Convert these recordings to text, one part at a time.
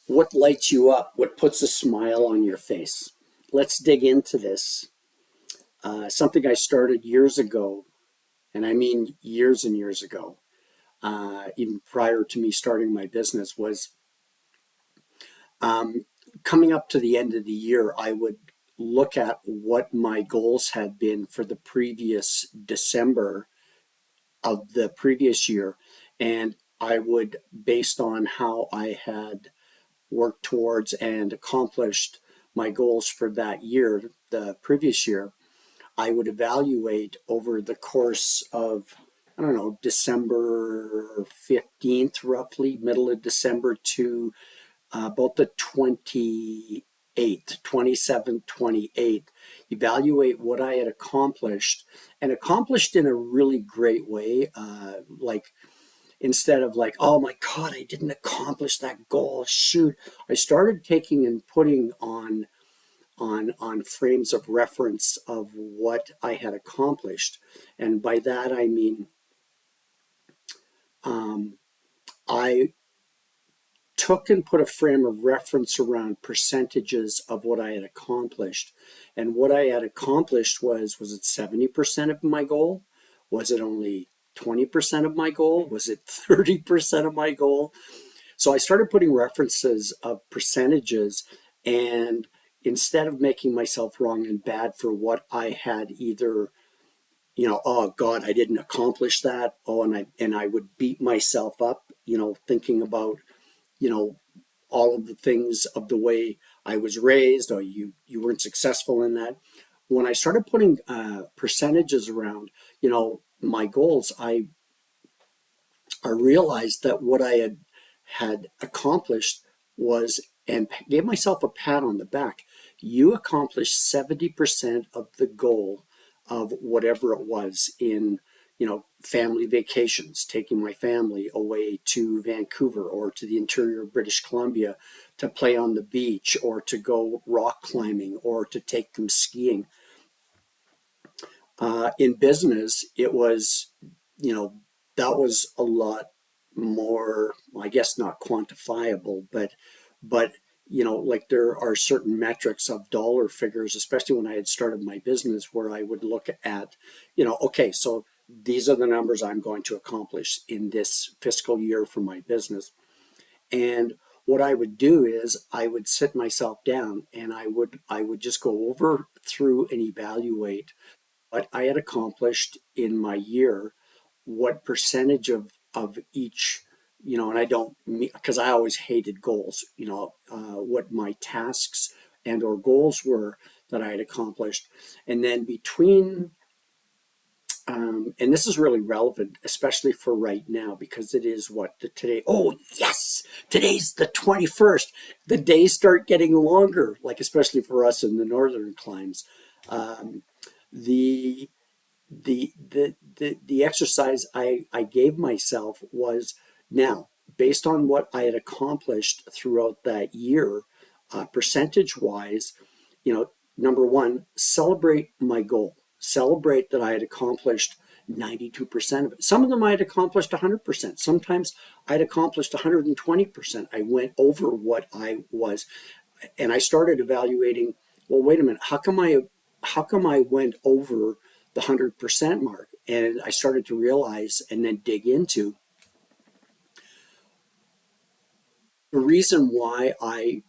What lights you up? What puts a smile on your face? Let's dig into this. Something I started years ago, and I mean years and years ago, even prior to me starting my business, was um, coming up to the end of the year, I would look at what my goals had been for the previous December of the previous year. And I would, based on how I had worked towards and accomplished my goals for that year, the previous year, I would evaluate over the course of, I don't know, December 15th, roughly, middle of December to about the 28th, 27th, 28th, evaluate what I had accomplished and accomplished in a really great way. Like, instead of like, oh my God, I didn't accomplish that goal. Shoot. I started taking and putting on frames of reference of what I had accomplished. And by that I mean um, I took and put a frame of reference around percentages of what I had accomplished. And what I had accomplished was it 70% of my goal? Was it only 20% of my goal? Was it 30% of my goal? So I started putting references of percentages, and instead of making myself wrong and bad for what I had either, oh God, I didn't accomplish that. Oh, and I would beat myself up, thinking about, you know, all of the things of the way I was raised, or you weren't successful in that. When I started putting percentages around, my goals, I realized that what I had accomplished was, and gave myself a pat on the back. You accomplished 70% of the goal of whatever it was in, family vacations, taking my family away to Vancouver or to the interior of British Columbia to play on the beach or to go rock climbing or to take them skiing. In business, it was, you know, that was a lot more, well, I guess not quantifiable, but like there are certain metrics of dollar figures, especially when I had started my business, where I would look at, okay, so these are the numbers I'm going to accomplish in this fiscal year for my business. And what I would do is I would sit myself down and I would just go over through and evaluate what I had accomplished in my year, what percentage of each, and I don't, because I always hated goals, what my tasks and or goals were that I had accomplished. And then between, and this is really relevant, especially for right now, because it is what today, oh yes, today's the 21st. The days start getting longer, like especially for us in the northern climes. Um, the the exercise I gave myself was, now, based on what I had accomplished throughout that year, percentage wise, number one, celebrate my goal. Celebrate that I had accomplished 92% of it. Some of them I had accomplished 100%. Sometimes I had accomplished 120%. I went over what I was. And I started evaluating, well, wait a minute, how come I went over the 100% mark? And I started to realize and then dig into the reason why I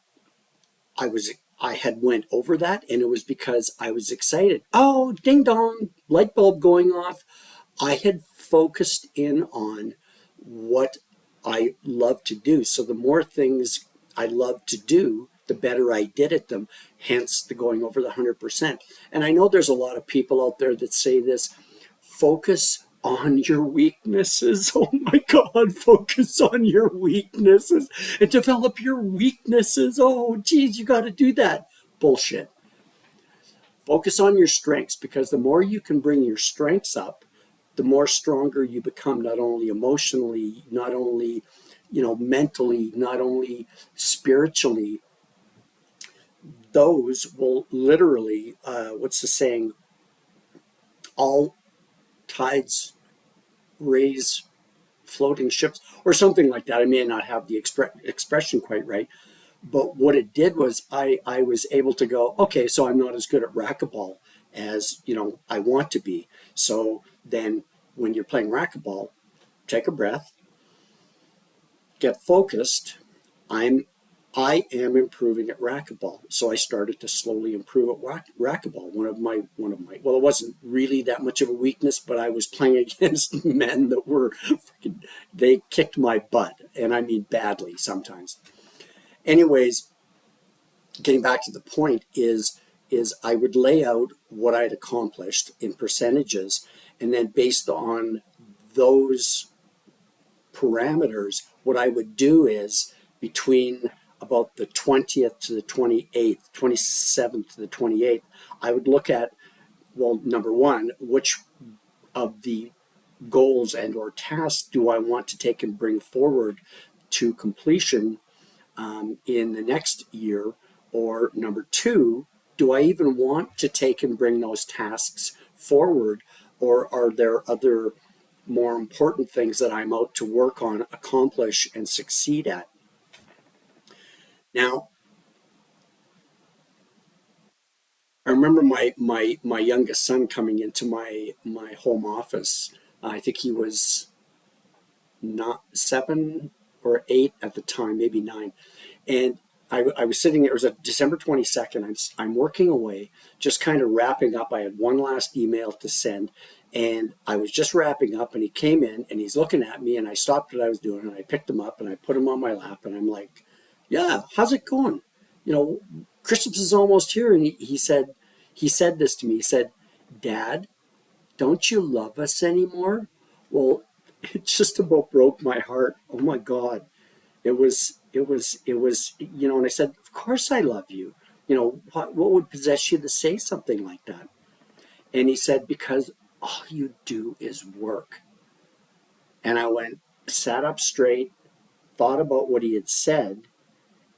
had went over that, and it was because I was excited. Oh, ding dong, light bulb going off. I had focused in on what I love to do. So the more things I love to do, the better I did at them, hence the going over the 100%. And I know there's a lot of people out there that say this: focus on your weaknesses. Oh my God, focus on your weaknesses and develop your weaknesses. Oh, geez, you got to do that. Bullshit. Focus on your strengths, because the more you can bring your strengths up, the more stronger you become, not only emotionally, not only, mentally, not only spiritually. Those will literally, what's the saying? All tides raise floating ships, or something like that. I may not have the expression quite right, But what it did was I was able to go, okay, so I'm not as good at racquetball as, I want to be. So then when you're playing racquetball, take a breath, get focused. I'm I am improving at racquetball. So I started to slowly improve at racquetball. One of my well, it wasn't really that much of a weakness, but I was playing against men that were freaking, they kicked my butt, and I mean badly sometimes. Anyways, getting back to the point is I would lay out what I'd accomplished in percentages, and then based on those parameters, what I would do is between about the 20th to the 28th, 27th to the 28th, I would look at, well, number one, which of the goals and or tasks do I want to take and bring forward to completion in the next year? Or number two, do I even want to take and bring those tasks forward? Or are there other more important things that I'm out to work on, accomplish, and succeed at? Now, I remember my youngest son coming into my home office. I think he was not 7 or 8 at the time, maybe 9. And I was sitting there, it was a December 22nd. I'm working away, just kind of wrapping up. I had one last email to send, and I was just wrapping up. And he came in and he's looking at me, and I stopped what I was doing and I picked him up and I put him on my lap. And I'm like, yeah, how's it going? You know, Christmas is almost here. And he said this to me. He said, Dad, don't you love us anymore? Well, it just about broke my heart. Oh my God. It was, and I said, of course I love you. What would possess you to say something like that? And he said, because all you do is work. And I sat up straight, thought about what he had said,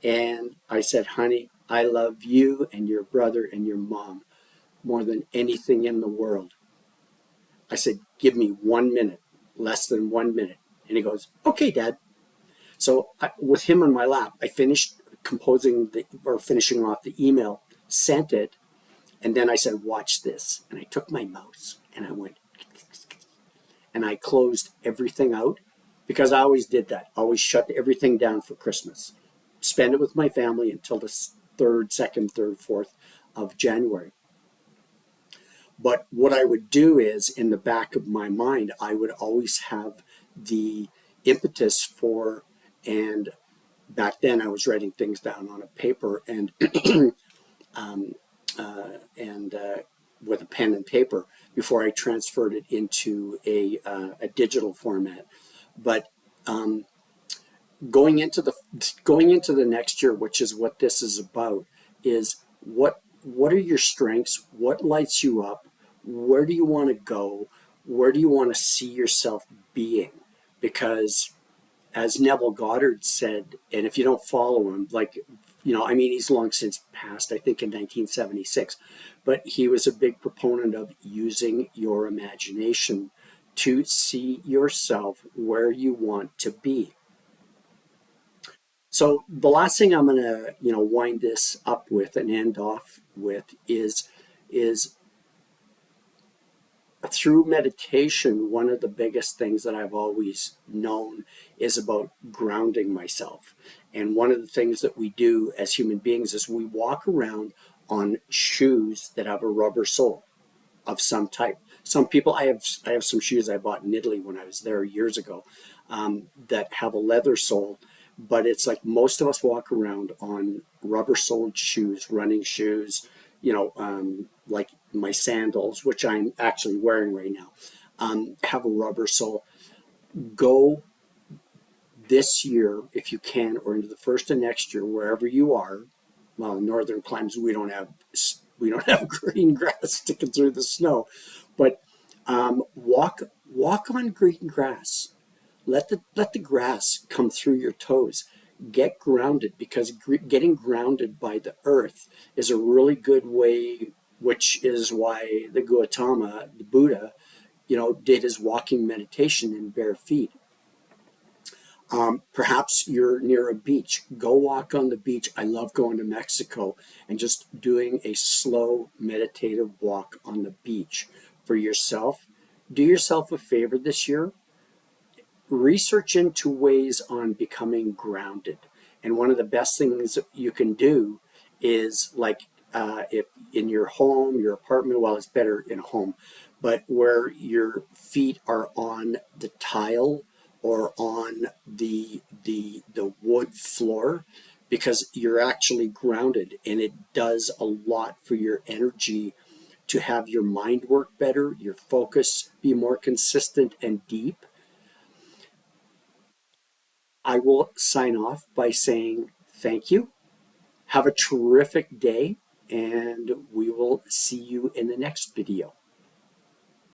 and I said, honey, I love you and your brother and your mom more than anything in the world. I said, give me 1 minute, less than 1 minute. And he goes, okay, Dad. So with him on my lap, I finished finishing off the email, sent it, and then I said, watch this. And I took my mouse and I went, and I closed everything out because I always did that. Always shut everything down for Christmas. Spend it with my family until the 3rd, 4th of January. But what I would do is, in the back of my mind, I would always have the impetus for, and back then I was writing things down on a paper and um, and with a pen and paper before I transferred it into a digital format. But um, going into the next year, which is what this is about, is what are your strengths? What lights you up? Where do you want to go? Where do you want to see yourself being? Because as Neville Goddard said, and if you don't follow him, I mean, he's long since passed, I think in 1976, but he was a big proponent of using your imagination to see yourself where you want to be. So the last thing I'm going to, wind this up with and end off with is through meditation, one of the biggest things that I've always known is about grounding myself. And one of the things that we do as human beings is we walk around on shoes that have a rubber sole of some type. Some people, I have some shoes I bought in Italy when I was there years ago, that have a leather sole, but it's like most of us walk around on rubber soled shoes, running shoes, like my sandals, which I'm actually wearing right now, have a rubber sole. Go this year, if you can, or into the first of next year, wherever you are. Well, in northern climes, we don't have green grass sticking through the snow, but walk on green grass. Let the grass come through your toes. Get grounded, because getting grounded by the earth is a really good way, which is why the Gautama, the Buddha, did his walking meditation in bare feet. Perhaps you're near a beach. Go walk on the beach. I love going to Mexico and just doing a slow meditative walk on the beach for yourself. Do yourself a favor this year, research into ways on becoming grounded. And one of the best things you can do is like if in your home, your apartment, well, it's better in a home, but where your feet are on the tile or on the wood floor, because you're actually grounded, and it does a lot for your energy to have your mind work better, your focus be more consistent and deep. I will sign off by saying thank you. Have a terrific day, and we will see you in the next video.